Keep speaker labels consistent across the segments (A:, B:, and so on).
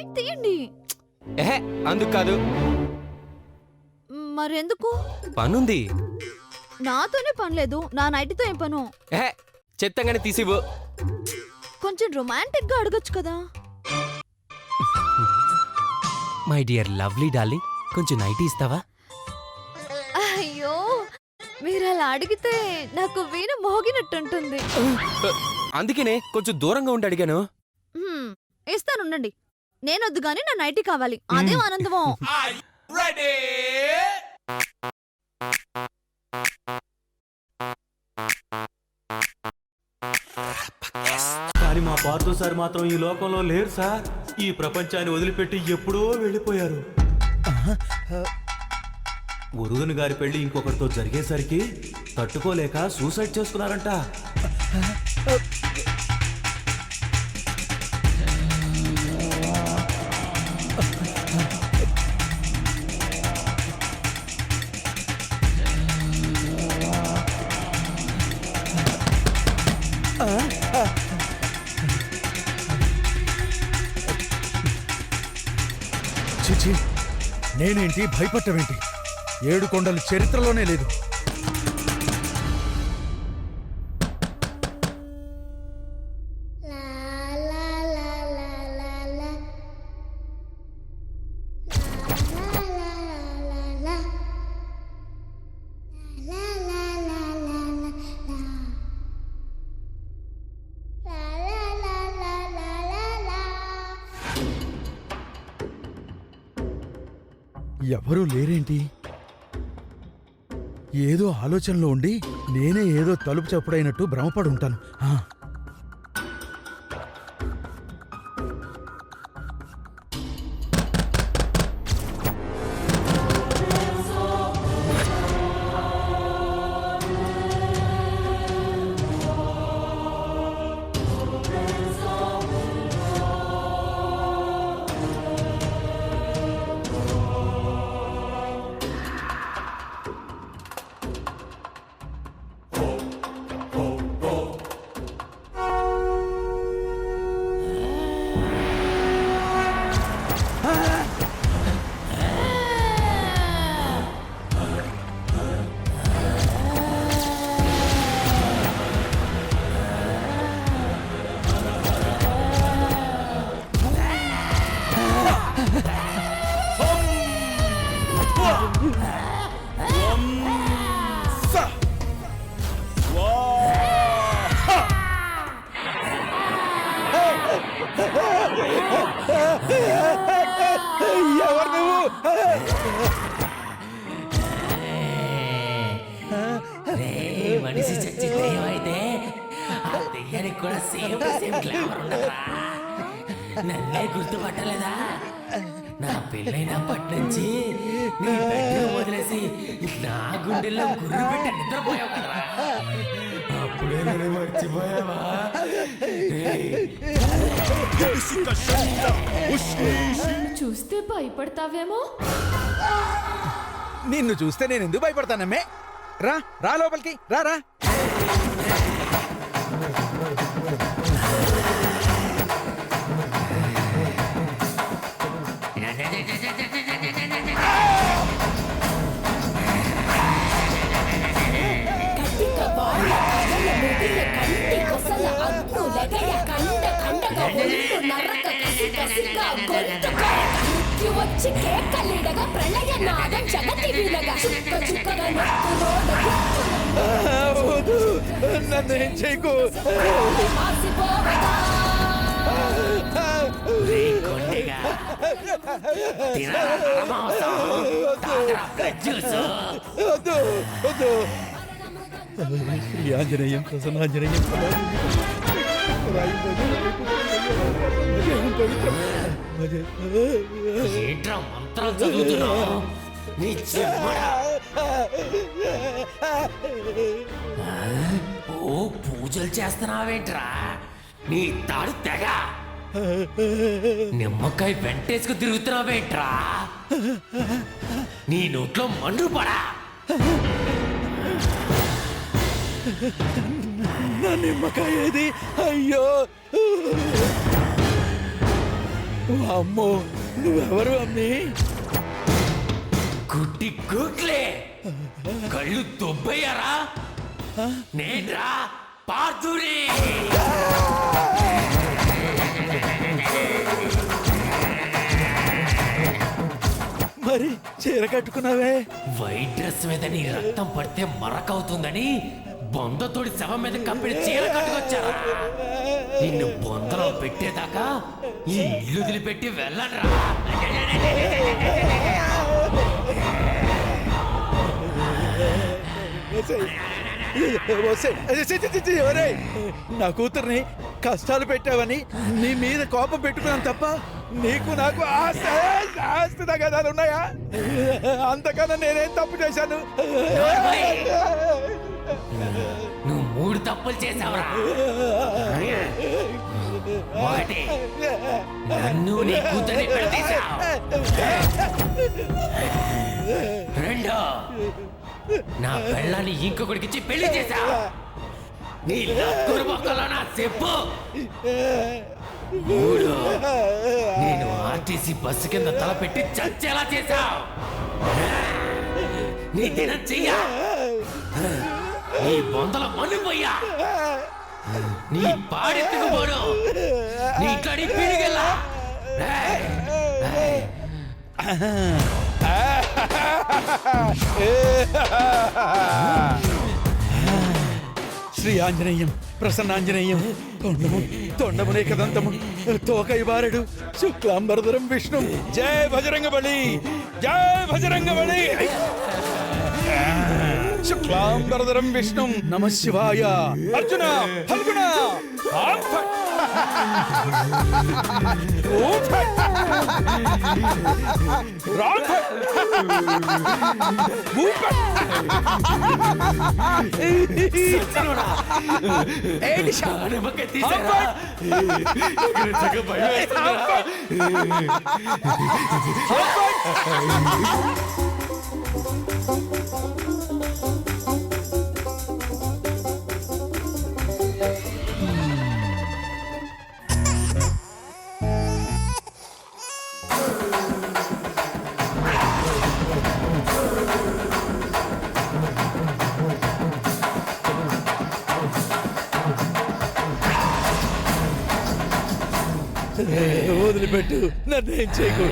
A: Night తీయండి.
B: ఏహే అందుకు కాదు.
A: మరెందుకు?
B: పనుంది.
A: నాతోనే పనిలేదు, నా నైట్తో ఏం పను?
B: ఏహే చెప్తాగానే తీసివ్వు.
A: కొంచెం రొమాంటిక్ గా అడగొచ్చు కదా.
B: మై డియర్ లవ్లీ డార్లింగ్, కొంచెం నైట్ ఇస్తావా?
A: అయ్యో, మీరు అలా అడిగితే నాకు వీణ మోగినట్టుంటుంది.
B: అందుకనే కొంచెం దూరంగా ఉండి అడిగాను.
A: ఇస్తానుండండి. నేనొద్దు గాని నా నైటీ కావాలి. అదేం ఆనందమో.
C: కానీ మా పార్థు సార్ మాత్రం ఈ లోకంలో లేరు సార్. ఈ ప్రపంచాన్ని వదిలిపెట్టి ఎప్పుడో వెళ్ళిపోయారు. మురుగన్ గారి పెళ్లి ఇంకొకరితో జరిగేసరికి తట్టుకోలేక సూసైడ్ చేసుకున్నారంట.
D: చిచి, నేనేంటి భయపట్టమేంటి? 7 కొండలు చరిత్రలోనే లేదు. ఎవరూ లేరేంటి? ఏదో ఆలోచనలో ఉండి నేనే ఏదో తలుపు చప్పుడైనట్టు భ్రమపడి ఉంటాను. ఎవరు నువ్వు?
E: మనిషి చచ్చి దెయ్యమైతే ఆ దెయ్యానికి కూడా సేమ్ గ్లామర్ ఉండదురా. నన్నే గుర్తుపట్టలేదా? నా పెళ్ళైనప్పటి నుంచి నీ బెడ్రూమ్ వదిలేసి నా గుండెల్లో గుర్రు పెట్టి నిద్రపోయావు కదరా. అప్పుడే నేను మర్చిపోయావా?
F: చూస్తే భయపడతావేమో.
D: నిన్ను చూస్తే నేను ఎందుకు భయపడతానమ్మే? రా రా లోపలికి రా రా.
F: వచ్చి కేకలీడగా ప్రళయ నాదం జగతి వీలగా చుక్క చుక్కగా
D: నన్ను ఏం చేయకు. ఆంజనేయం ప్రసన్నాంజనేయం
E: ఏంట్రా మంత్రాలు చదువుతున్నావు? నీ చెమ్మడా. ఓ పూజలు చేస్తున్నావేంట్రా? నీ తాడు తెగ. నిమ్మకాయ వెంటేసుకు తిరుగుతున్నావేంట్రా? నీ నోట్లో మండు పడా.
D: నా నిమ్మకాయ ఏది? అయ్యో, అమ్మో నువ్వెవరు అమ్మి?
E: గుడ్డి గుడ్లే కళ్ళు దొబ్బయ్యారా? నేన్రా పార్థుని.
D: మరి చీర కట్టుకున్నావే?
E: వైట్ డ్రెస్ మీద నీ రక్తం పడితే మరకవుతుందని బొందతోడి శవం మీద కప్పిన చీర కట్టుకొచ్చారా? నిన్ను బొందలో పెట్టేదాకా ఈ ఇల్లు వదిలిపెట్టి వెళ్ళరా?
D: ఒరేయ్, నా కూతుర్ని కష్టాలు పెట్టావని నీ మీద కోపం పెట్టుకున్నాను తప్ప నీకు నాకు ఆస్తి తగాదాలు ఉన్నాయా? అంతకన్నా నేనేం తప్పు చేశాను?
E: నువ్వు 3 తప్పులు చేసావురా. ఒకటి, నన్ను నీ కూతుర్ని పెడతీసావు. 2, నా పెళ్ళాన్ని ఇంకొకటికిచ్చి పెళ్లి చేశావు. నీ లక్కురు మొక్కలో నా చెప్పు. 3, నేను ఆర్టీసీ బస్సు కింద తలపెట్టి చచ్చేలా చేశావు. నీ దినం చెయ్యా, నీ బొందల మనుపోయా, నీ పాడెత్తుకుపోడు, నీ కడి పీడిగల్లా.
D: శ్రీ ఆంజనేయం ప్రసన్నాంజనేయం తొండమునే కదంతము తోకైవారుడు శుక్లాంబరధరం విష్ణు. జయ బజరంగబలి, జయ బజరంగబలి. శుక్లాంబరధరం విష్ణు నమ శివాయ. అర్జున ఫల్గుణ వదిలిపెట్టు, నన్నేం చేయకు.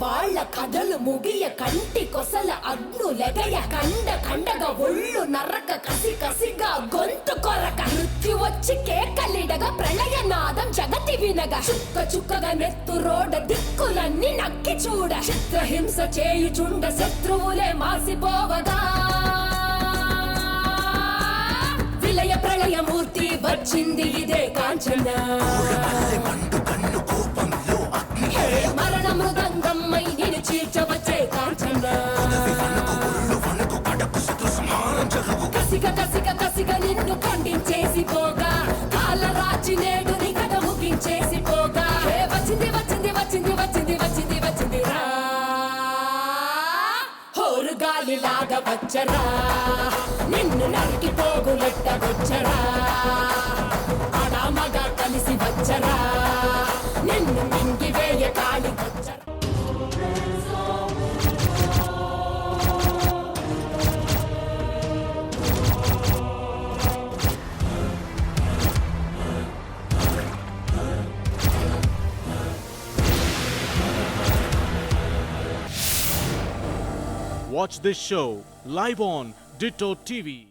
F: వాళ్ళ కథలు ముగియ కంటి కొసల అగ్నులెగయ కండగా ఒళ్ళు నరక కసి కసిగా గొంతు కొరక మృత్యు వచ్చి కేకలిడగా ప్రళయ నాదం జగతి వినగా చుక్క చుక్కగా నెత్తు రోడ దిక్కులన్నీ నక్కి చూడ చిత్రహింస చేయుచుండ శత్రువులే మాసిపోవగా విలయ ప్రళయమూర్తి వచ్చింది ఇదే కాంచన. మరణ మృదంగమ్మై నిన్ను చీల్చవచ్చే కాంచన. కసిగా నిన్ను ఖండించేసి పోగా కాళ్ళ రాచి నేడు నీ కథ ముగించేసి పోగా వచ్చింది రా హోరు గాలిలాగా వచ్చరా నిన్ను నరికి పోగులెట్టగొచ్చరా అడామగా కలిసి వచ్చరా నిన్ను మింగివేయ కాలి వచ్చరా.
G: Watch this show live on Ditto TV.